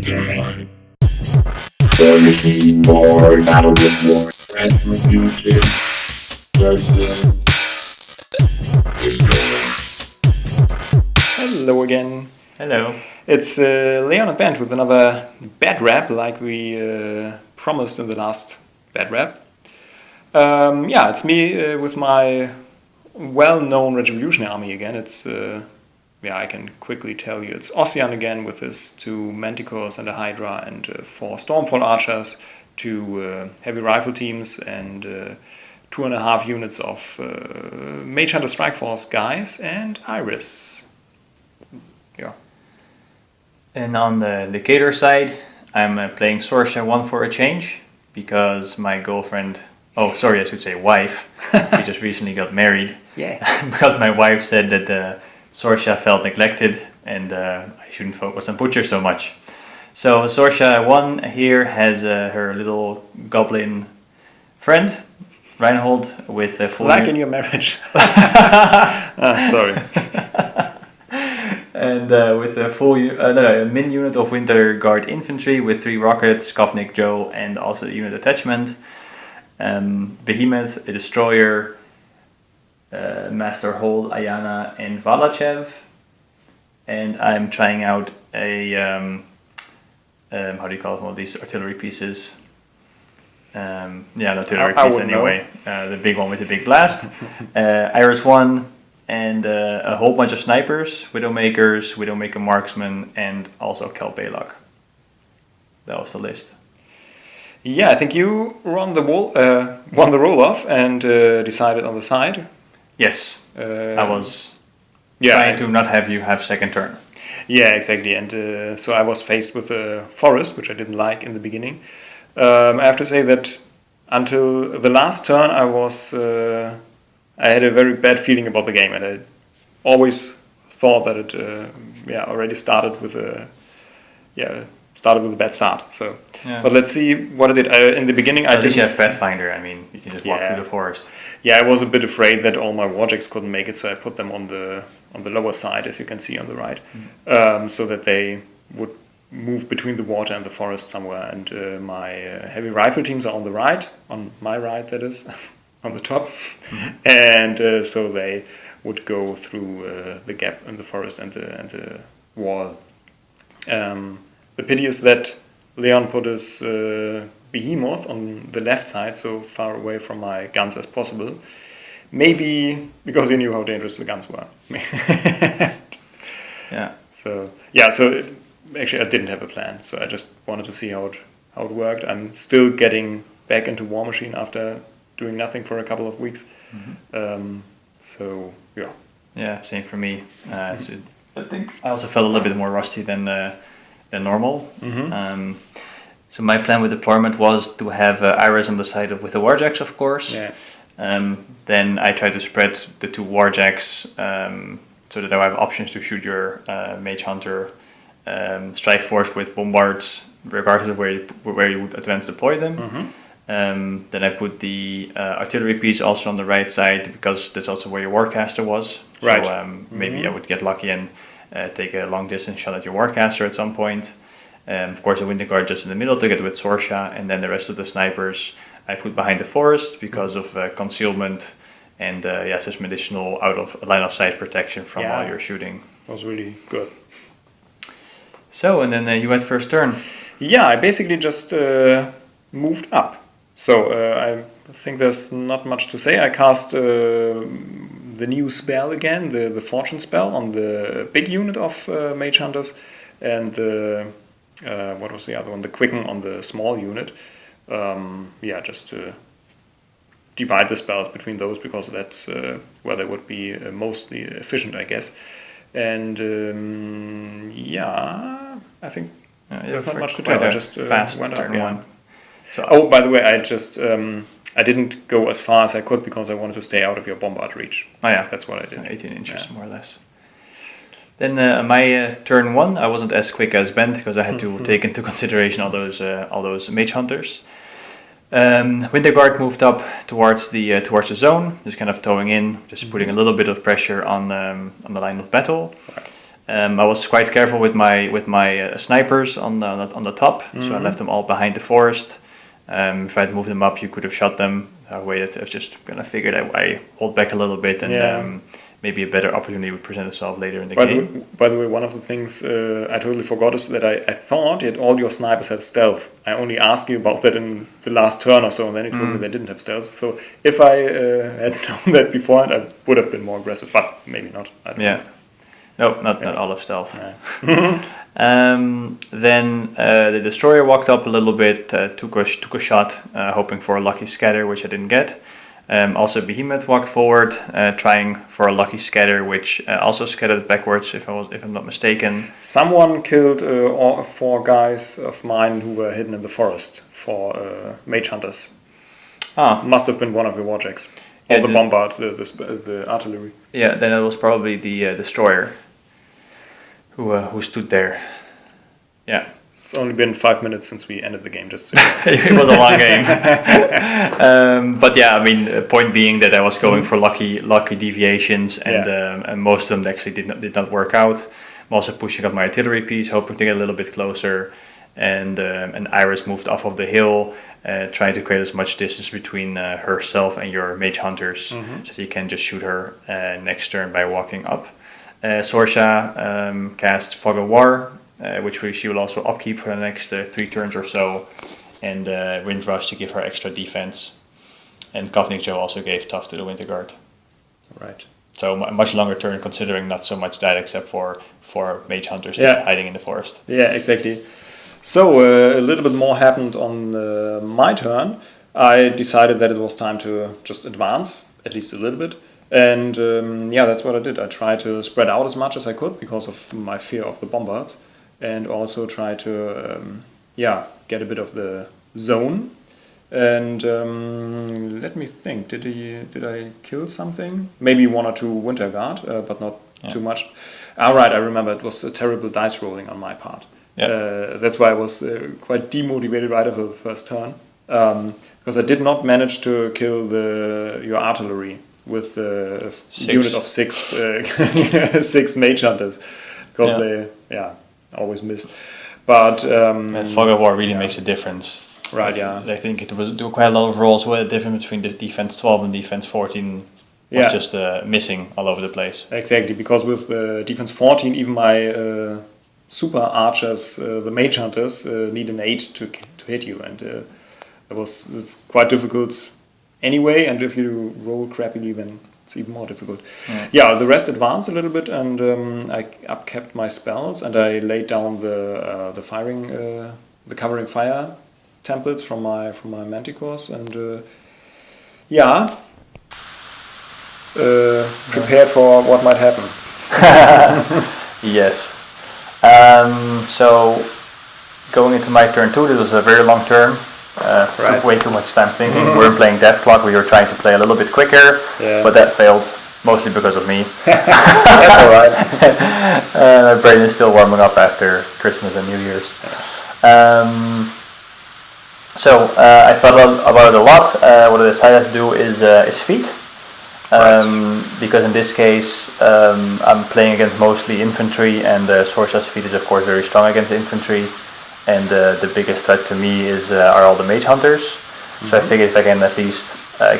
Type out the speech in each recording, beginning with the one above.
die. 17 more, battle with more. Retribution Ossyan. Hello again. Hello. It's Leon and Bent with another bad rap, like we promised in the last bad rap. It's me with my well-known Retribution army again. I can quickly tell you, it's Ossyan again with his 2 Manticores and a Hydra and 4 Stormfall Archers, 2 heavy rifle teams and 2.5 units of Mage Hunter Strike Force guys and Iris. Yeah. And on the Khador side, I'm playing Sorscha 1 for a change because my girlfriend, I should say wife, she just recently got married. Yeah. Because my wife said that Sorscha felt neglected and I shouldn't focus on Butcher so much. So Sorscha 1 here has her little goblin friend, Reinhold, with a full... Like in your marriage. Sorry. And with a full a min unit of Winter Guard infantry with 3 rockets, Skovnik Joe, and also a unit attachment. Behemoth, a destroyer, Master Hold, Ayana, and Valachev. And I'm trying out a how do you call it? One of these artillery pieces. An artillery piece anyway. The big one with the big blast. Iris 1. And a whole bunch of snipers, Widowmakers, Widowmaker Marksman, and also Kel Balog. That was the list. Yeah, I think you won the roll off and decided on the side. Yes, I was trying to not have you have second turn. Yeah, exactly. And so I was faced with a forest, which I didn't like in the beginning. I have to say that until the last turn, I had a very bad feeling about the game, and I always thought that it already started with a bad start. So, but let's see what it did. In the beginning, At least you have Pathfinder. I mean, you can just walk through the forest. Yeah, I was a bit afraid that all my warjacks couldn't make it, so I put them on the lower side, as you can see on the right, so that they would move between the water and the forest somewhere. And my heavy rifle teams are on the right, on my right, that is. On the top, and so they would go through the gap in the forest and the wall. The pity is that Leon put his behemoth on the left side, so far away from my guns as possible. Maybe because he knew how dangerous the guns were. So actually, I didn't have a plan. So I just wanted to see how it worked. I'm still getting back into Warmachine after doing nothing for a couple of weeks. Yeah, same for me. So I think I also felt a little bit more rusty than normal. So my plan with deployment was to have Iris on the side with the warjacks, of course. Yeah. Then I tried to spread the 2 warjacks so that I have options to shoot your Mage Hunter strike force with bombards, regardless of where you would advance deploy them. Then I put the artillery piece also on the right side because that's also where your Warcaster was. Right. So maybe I would get lucky and take a long distance shot at your Warcaster at some point. Of course, the Winter Guard just in the middle to get with Sorscha, and then the rest of the snipers I put behind the forest because of concealment and some additional out of line of sight protection from all your shooting. Was really good. So, and then you had first turn. Yeah, I basically just moved up. So I think there's not much to say. I cast the new spell again, the Fortune spell on the big unit of Mage Hunters, and what was the other one? The Quicken on the small unit. Just to divide the spells between those because that's where they would be mostly efficient, I guess. And I think there's not much to tell. I just went up. One. So, by the way, I just I didn't go as far as I could because I wanted to stay out of your bombard reach. Oh yeah, that's what I did. 18 inches more or less. Then my turn 1, I wasn't as quick as Bent because I had to take into consideration all those Mage Hunters. Winter Guard moved up towards the zone, just kind of towing in, just putting a little bit of pressure on the line of battle. I was quite careful with my snipers on the top, so I left them all behind the forest. If I'd moved them up, you could have shot them. I waited. I was just kind of figured I hold back a little bit, and maybe a better opportunity would present itself later in the game. By the way, one of the things I totally forgot is that I thought that all your snipers had stealth. I only asked you about that in the last turn or so, and then you told me they didn't have stealth. So if I had known that beforehand, I would have been more aggressive, but maybe not. I don't know. No, not all of stealth. Then the destroyer walked up a little bit, took a shot, hoping for a lucky scatter, which I didn't get. Also, Behemoth walked forward, trying for a lucky scatter, which also scattered backwards, if I'm not mistaken. Someone killed 4 guys of mine who were hidden in the forest for mage hunters. Must have been one of the warjacks. Or the bombard, the artillery. Yeah, then it was probably the destroyer who stood there. Yeah. It's only been 5 minutes since we ended the game, just so it was a long game. But yeah, I mean, point being that I was going for lucky deviations, and most of them actually did not work out. I'm also pushing up my artillery piece, hoping to get a little bit closer, and Iris moved off of the hill, trying to create as much distance between herself and your mage hunters, so you can just shoot her next turn by walking up. Sorscha casts Fog of War, which she will also upkeep for the next 3 turns or so, and Windrush to give her extra defense. And Kovnik Joe also gave Tough to the Winter Guard. Right. So a much longer turn, considering not so much that, except for mage hunters hiding in the forest. Yeah, exactly. So a little bit more happened on my turn. I decided that it was time to just advance, at least a little bit. And that's what I did. I tried to spread out as much as I could because of my fear of the bombards, and also try to get a bit of the zone. And let me think, did I kill something? Maybe 1 or 2 Winter Guard, but not too much. Right, I remember it was a terrible dice rolling on my part. That's why I was quite demotivated right after the first turn, because I did not manage to kill your artillery with a unit of 6 6 mage hunters, because they always missed. But Fog of War really makes a difference. Right, yeah. I think it was quite a lot of rolls where the difference between the defense 12 and defense 14 was just missing all over the place. Exactly, because with defense 14, even my super archers, the mage hunters, need an 8 to hit you, and it's quite difficult anyway, and if you roll crappily, then it's even more difficult. The rest advanced a little bit, and I upkept my spells, and I laid down the firing, the covering fire templates from my manticores, and prepared for what might happen. Yes. So going into my turn 2, this was a very long turn. Took way too much time thinking. We were playing Death Clock. We were trying to play a little bit quicker, but that failed, mostly because of me. That's all right. My brain is still warming up after Christmas and New Year's. So I thought about it a lot. What I decided to do is feet, because in this case I'm playing against mostly infantry, and Sorscha's feet is of course very strong against infantry. And the biggest threat to me are all the mage hunters. So I figured if I can at least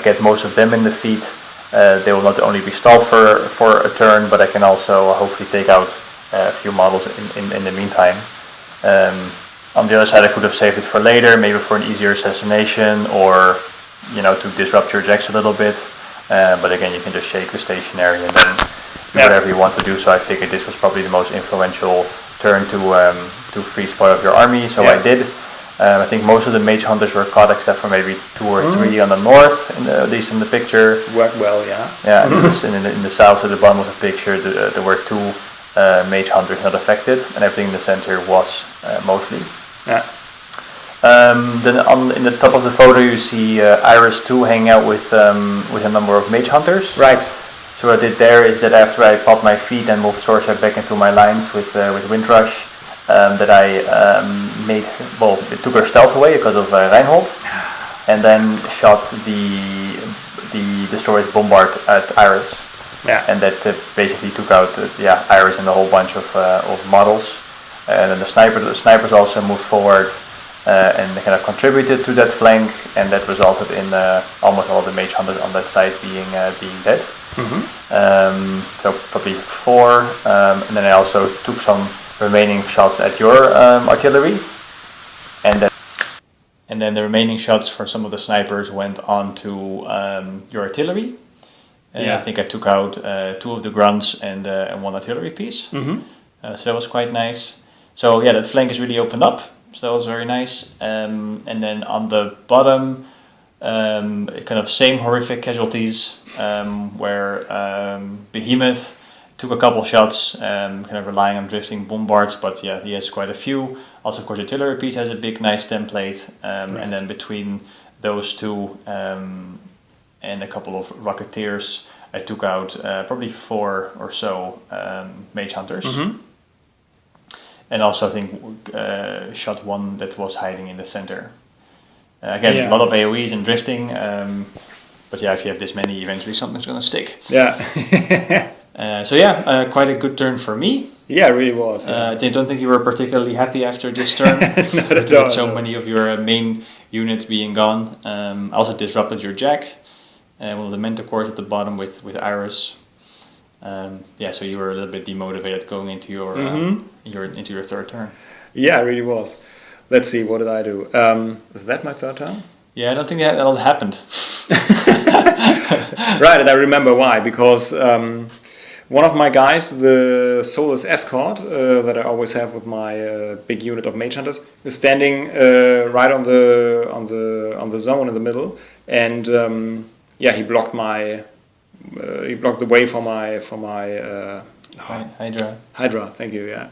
get most of them in the feet, they will not only be stalled for a turn, but I can also hopefully take out a few models in the meantime. On the other side, I could have saved it for later, maybe for an easier assassination, or to disrupt your jacks a little bit. But again, you can just shake the stationary and then do whatever you want to do. So I figured this was probably the most influential turn to freeze part of your army, so I did. I think most of the mage hunters were caught, except for maybe 2 or 3 on the north, at least in the picture. Worked well, yeah. Yeah, and in the south at the bottom of the picture, there were 2 mage hunters not affected, and everything in the center was mostly. Yeah. Then in the top of the photo, you see Iris 2 hanging out with a number of mage hunters. Right. So what I did there is that after I popped my feet and moved Sorscha back into my lines with Windrush, that I it took her stealth away because of Reinhold, and then shot the destroyer's bombard at Iris. Yeah. and that basically took out Iris and a whole bunch of models. And then the snipers also moved forward and they kind of contributed to that flank, and that resulted in almost all the mage hunters on that side being dead. So probably 4, and then I also took some remaining shots at your artillery, and then the remaining shots for some of the snipers went on to your artillery. I think I took out 2 of the grunts and 1 artillery piece. So that was quite nice. So yeah, that flank is really opened up. So that was very nice. And then on the bottom, kind of same horrific casualties, where Behemoth took a couple shots, kind of relying on drifting bombards, but yeah, he has quite a few. Also, of course, artillery piece has a big, nice template, and then between those 2 and a couple of rocketeers, I took out probably 4 or so mage hunters. And also, I think shot 1 that was hiding in the center. Again, a lot of AoEs and drifting, but yeah, if you have this many, eventually something's gonna stick. Yeah. Quite a good turn for me. Yeah, it really was. I don't think you were particularly happy after this turn. Not at with all. So many of your main units being gone. I also disrupted your jack, one of the mentor cores at the bottom with Iris. So you were a little bit demotivated going into your into your third turn. Yeah, it really was. Let's see, what did I do? Is that my third turn? Yeah, I don't think that all happened. Right, and I remember why. Because one of my guys, the Soulless Escort that I always have with my big unit of mage hunters, is standing right on the zone in the middle, and he blocked my he blocked the way for my Hydra. Thank you. Yeah.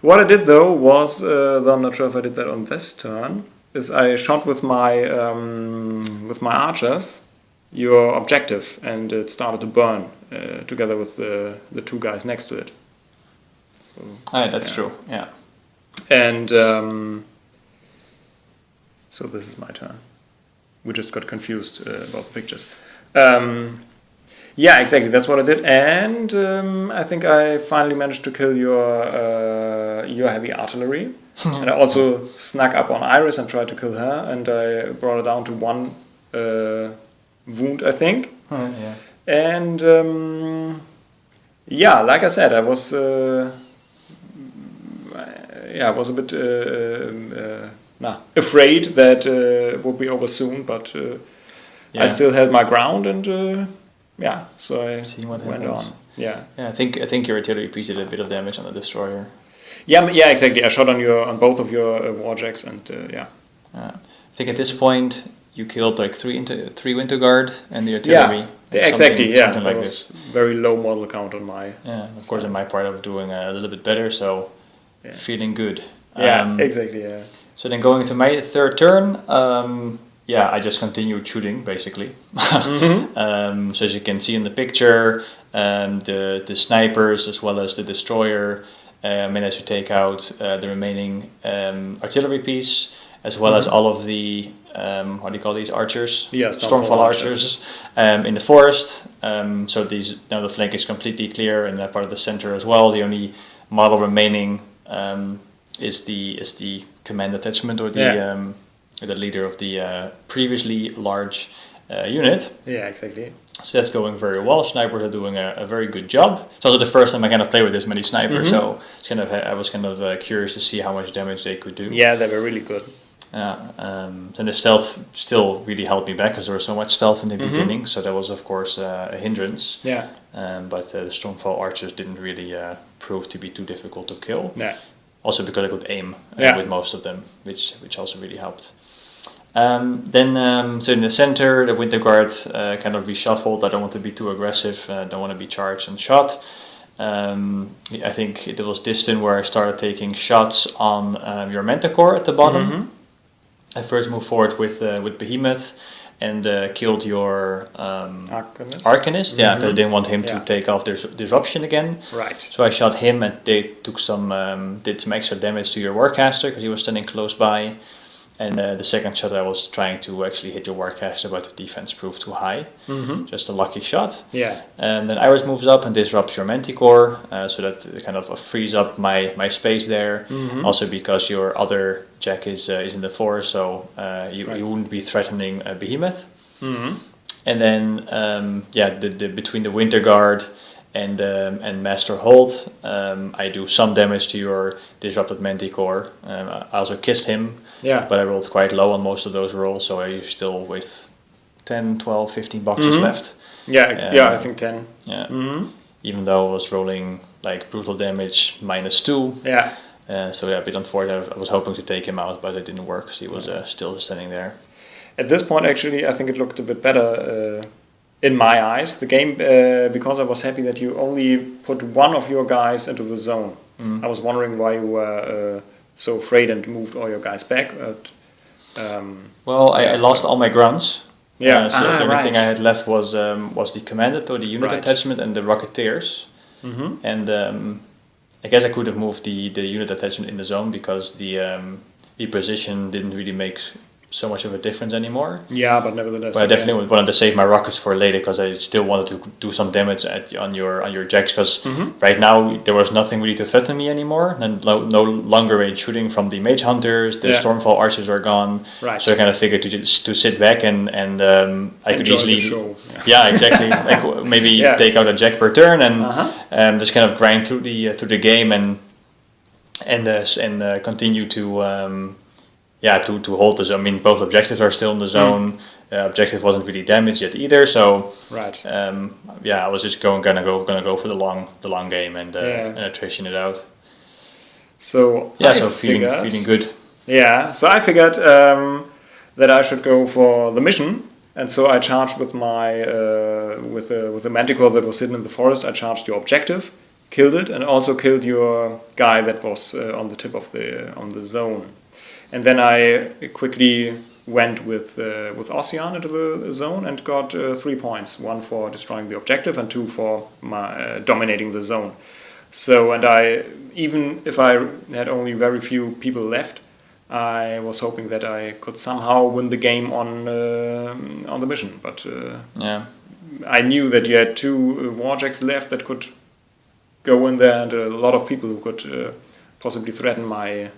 What I did though was, though I'm not sure if I did that on this turn, is I shot with my archers your objective, and it started to burn together with the 2 guys next to it. So that's true. Yeah. And so this is my turn. We just got confused about the pictures. Yeah, exactly. That's what I did, and I think I finally managed to kill your heavy artillery. And I also snuck up on Iris and tried to kill her, and I brought her down to 1 wound, I think. And like I said, I was a bit afraid that it would be over soon, but I still held my ground, and so I went on. Yeah, I think your artillery piece did a bit of damage on the destroyer. Yeah, exactly. I shot on both of your warjacks, and I think at this point you killed like 3 Winter Guard and the artillery. Exactly. Something like this. Very low model count on my. Yeah, of course, on my part, I was doing a little bit better, so feeling good. Exactly. Yeah. So then going into my third turn, I just continued shooting basically. So as you can see in the picture, the snipers as well as the destroyer managed to take out the remaining artillery piece, as well as all of the what do you call these archers? Yeah, Stormfall archers in the forest. So now the flank is completely clear, and that part of the center as well. The only model remaining is the command attachment, or the leader of the previously large unit. Yeah, exactly. So that's going very well. Snipers are doing a very good job. It's also the first time I kind of play with this many snipers, so it's I was kind of curious to see how much damage they could do. Yeah, they were really good. And the stealth still really held me back because there was so much stealth in the beginning, so that was of course a hindrance. Yeah. But the Stormfall archers didn't really prove to be too difficult to kill. Yeah. Also because I could aim with most of them, which also really helped. So in the center, the Winter Guard kind of reshuffled. I don't want to be too aggressive. Don't want to be charged and shot. I think it was this turn where I started taking shots on your Manticore at the bottom. I first moved forward with Behemoth and killed your Arcanist. Yeah, because I didn't want him to take off disruption again. Right. So I shot him, and they took did some extra damage to your Warcaster because he was standing close by. And the second shot, I was trying to actually hit your Warcaster, but the defense proved too high. Just a lucky shot. Yeah. And then Iris moves up and disrupts your Manticore, so that it kind of frees up my space there. Also because your other Jack is in the forest, so you wouldn't be threatening a Behemoth. And then the between the Winter Guard and Master Hold, I do some damage to your disrupted Manticore. I also kissed him, but I rolled quite low on most of those rolls, so I still with 10, 12, 15 boxes left. I think 10. Yeah. Even though I was rolling like brutal damage -2. So a bit unfortunate. I was hoping to take him out, but it didn't work, so he was still standing there. At this point, actually, I think it looked a bit better in my eyes. The game, because I was happy that you only put one of your guys into the zone. I was wondering why you were so afraid and moved all your guys back. But, I lost all my grunts. So the only thing I right. had left was the commanded or the unit Right. attachment and the Rocketeers. And I guess I could have moved the unit attachment in the zone because the reposition didn't really make so much of a difference anymore. Yeah, but nevertheless. But I definitely wanted to save my rockets for later because I still wanted to do some damage on your jacks because right now there was nothing really to threaten me anymore, and no longer range shooting from the mage hunters. The Stormfall archers are gone, Right. so I kind of figured to sit back and I could Enjoy easily the show. yeah exactly like maybe take out a jack per turn and just kind of grind through the game and continue to hold the zone. I mean, both objectives are still in the zone. Objective wasn't really damaged yet either, so Right. I was just gonna go for the long game and attrition it out. So Feeling good. Yeah, so I figured that I should go for the mission, and so I charged with my with the Manticore that was hidden in the forest. I charged your objective, killed it, and also killed your guy that was on the tip of the zone. And then I quickly went with Ossyan into the zone and got 3 points: 1 for destroying the objective and 2 for my dominating the zone. So, and even if I had only very few people left, I was hoping that I could somehow win the game on the mission. But I knew that you had 2 warjacks left that could go in there, and a lot of people who could possibly threaten my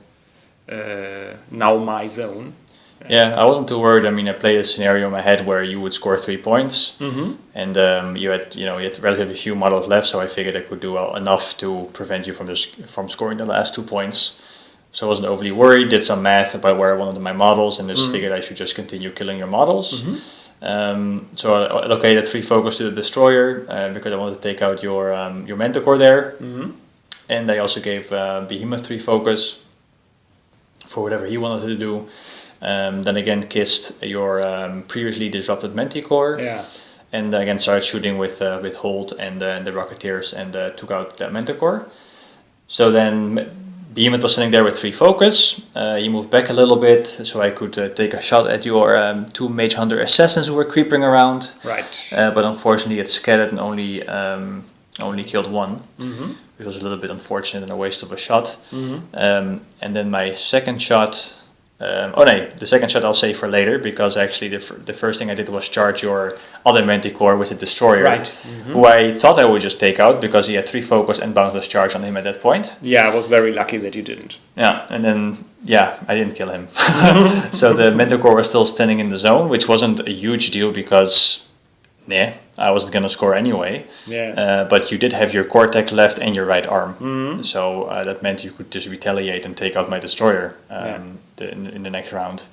zone. Yeah, I wasn't too worried. I mean, I played a scenario in my head where you would score 3 points, and you had relatively few models left, so I figured I could do enough to prevent you from scoring the last 2 points. So I wasn't overly worried. Did some math about where I wanted my models, and just figured I should just continue killing your models. So I allocated 3 focus to the destroyer because I wanted to take out your Manticore there, and I also gave Behemoth 3 focus for whatever he wanted to do. Then again kissed your previously disrupted Manticore, and again started shooting with Hold and the Rocketeers and took out the Manticore. So then Behemoth was sitting there with 3 focus. He moved back a little bit so I could take a shot at your 2 Mage Hunter Assassins who were creeping around. Right. But unfortunately it scattered and only killed 1. Which was a little bit unfortunate and a waste of a shot. And then my second shot... the second shot I'll save for later, because actually the first thing I did was charge your other Manticore with a Destroyer, who I thought I would just take out because he had 3 focus and boundless charge on him at that point. Yeah, I was very lucky that you didn't. Yeah, and then, I didn't kill him. So the Manticore was still standing in the zone, which wasn't a huge deal because... I wasn't going to score anyway. But you did have your Cortex left and your right arm. So that meant you could just retaliate and take out my Destroyer in the next round.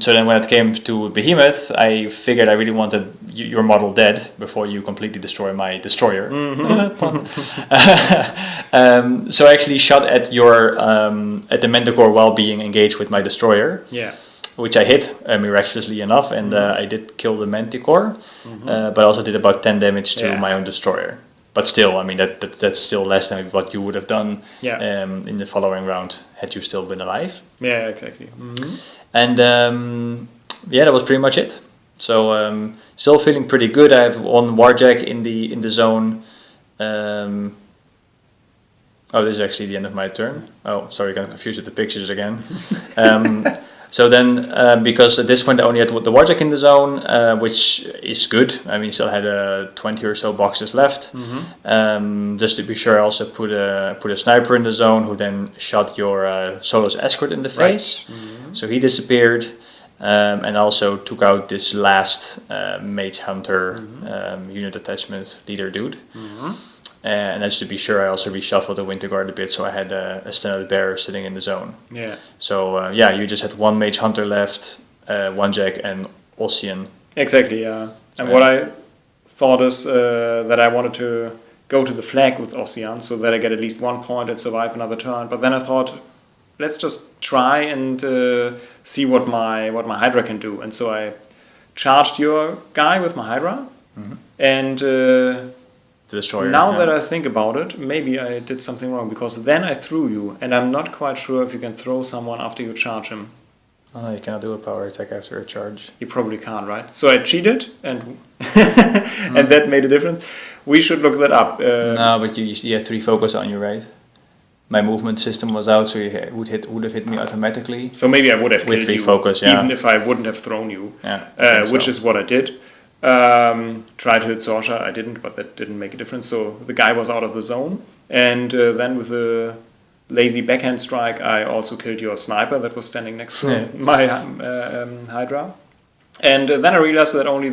So then when it came to Behemoth, I figured I really wanted your model dead before you completely destroy my Destroyer. So I actually shot at the Manticore while being engaged with my Destroyer. Which I hit miraculously enough, and I did kill the Manticore, but I also did about 10 damage to my own Destroyer. But still, I mean, that's still less than what you would have done in the following round had you still been alive. Yeah, exactly. And that was pretty much it. So still feeling pretty good. I have 1 Warjack in the zone. This is actually the end of my turn. Oh, sorry, I got confused with the pictures again. So then, because at this point I only had the Warjack in the zone, which is good. I mean, still had 20 or so boxes left. Just to be sure, I also put a sniper in the zone who then shot your Solo's escort in the face. So he disappeared, and also took out this last mage hunter unit attachment leader dude. And just to be sure, I also reshuffled the Winter Guard a bit, so I had a standard bearer sitting in the zone. Yeah. So you just had one mage hunter left, one jack, and Ossyan. Exactly. Yeah. And what I thought is that I wanted to go to the flag with Ossyan so that I get at least 1 point and survive another turn. But then I thought, let's just try and see what my Hydra can do. And so I charged your guy with my Hydra, and. The destroyer. Now that I think about it, maybe I did something wrong, because then I threw you, and I'm not quite sure if you can throw someone after you charge him. Oh, no, you cannot do a power attack after a charge. You probably can't, right? So I cheated, and and that made a difference. We should look that up. No, but you had 3 focus on you, right? My movement system was out, so you would have hit me automatically. So maybe I would have with killed 3 you, focus, yeah. even if I wouldn't have thrown you. Yeah, which is what I did. Tried to hit Sorscha, I didn't, but that didn't make a difference. So the guy was out of the zone, and then with a lazy backhand strike, I also killed your sniper that was standing next to my Hydra. And then I realized that only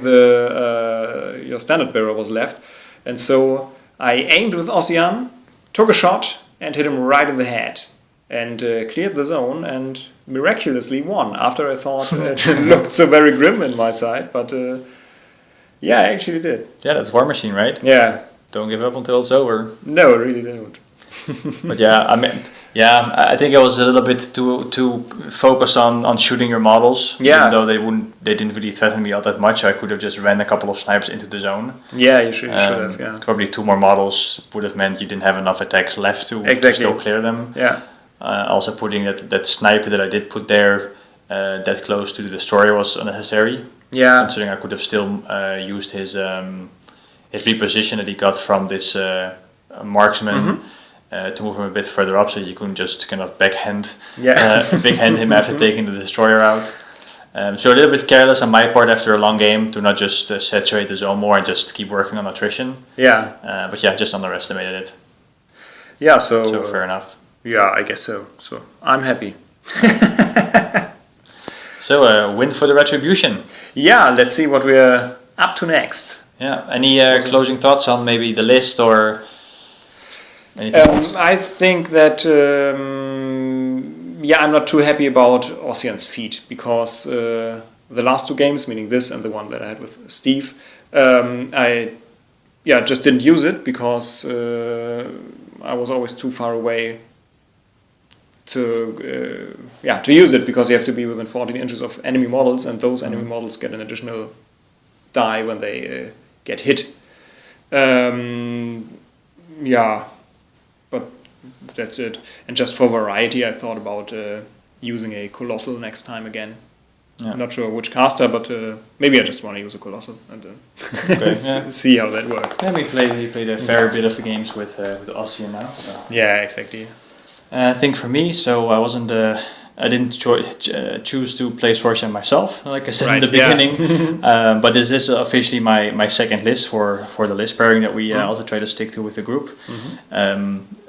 your standard bearer was left, and so I aimed with Ossyan, took a shot, and hit him right in the head, and cleared the zone, and miraculously won. After I thought it looked so very grim in my side, but. Yeah, I actually did. Yeah, that's Warmachine, right? Yeah. Don't give up until it's over. No, I really don't. But I think I was a little bit too focused on shooting your models. Yeah. Even though they didn't really threaten me all that much, I could have just ran a couple of snipers into the zone. Yeah, you should have. Yeah. Probably 2 more models would have meant you didn't have enough attacks left to still clear them. Yeah. Also, putting that sniper that I did put there that close to the destroyer was unnecessary. Yeah. Considering I could have still used his reposition that he got from this marksman to move him a bit further up, so you couldn't just kind of backhand him after taking the destroyer out. So a little bit careless on my part after a long game to not just saturate the zone more and just keep working on attrition. Yeah. But yeah, just underestimated it. Yeah. So fair enough. Yeah, I guess so. So I'm happy. So win for the Retribution. Yeah, let's see what we're up to next. Yeah, any closing thoughts on maybe the list or anything else? I think that I'm not too happy about Ossyan's feat, because the last 2 games, meaning this and the one that I had with Steve, I just didn't use it because I was always too far away to use it, because you have to be within 14 inches of enemy models, and those enemy models get an additional die when they get hit. But that's it. And just for variety, I thought about using a Colossal next time again. Yeah. I'm not sure which caster, but maybe I just want to use a Colossal and see how that works. Yeah, we played a fair bit of the games with Ossyan now. So. Yeah, exactly. I think for me, so I didn't choose to play Sorscha myself, like I said in the beginning. But this is officially my second list for the list pairing that we also try to stick to with the group.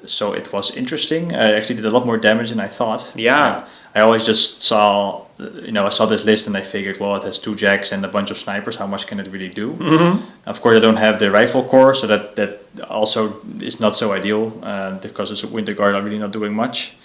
So it was interesting. I actually did a lot more damage than I thought. Yeah. I always just saw, I saw this list and I figured, well, it has 2 jacks and a bunch of snipers. How much can it really do? Of course, I don't have the rifle core, so that also is not so ideal because it's a Winter Guard. I'm really not doing much.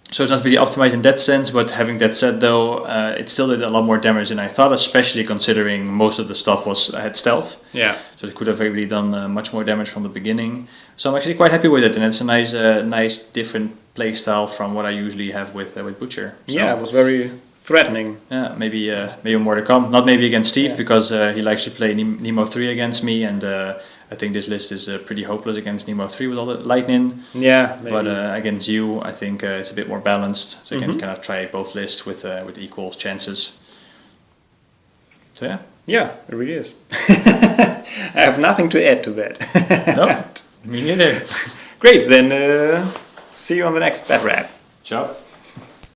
So it's not really optimized in that sense, but having that said though, it still did a lot more damage than I thought, especially considering most of the stuff had stealth. Yeah. So it could have really done much more damage from the beginning. So I'm actually quite happy with it, and it's a nice different playstyle from what I usually have with Butcher. So, yeah, it was very threatening. Yeah, maybe more to come. Not maybe against Steve, because he likes to play Nemo 3 against me, and I think this list is pretty hopeless against Nemo 3 with all the lightning. Yeah, maybe. But against you, I think it's a bit more balanced, so you can kind of try both lists with equal chances. So yeah. Yeah, it really is. I have nothing to add to that. No, me neither. Great, then see you on the next bat rap. Ciao.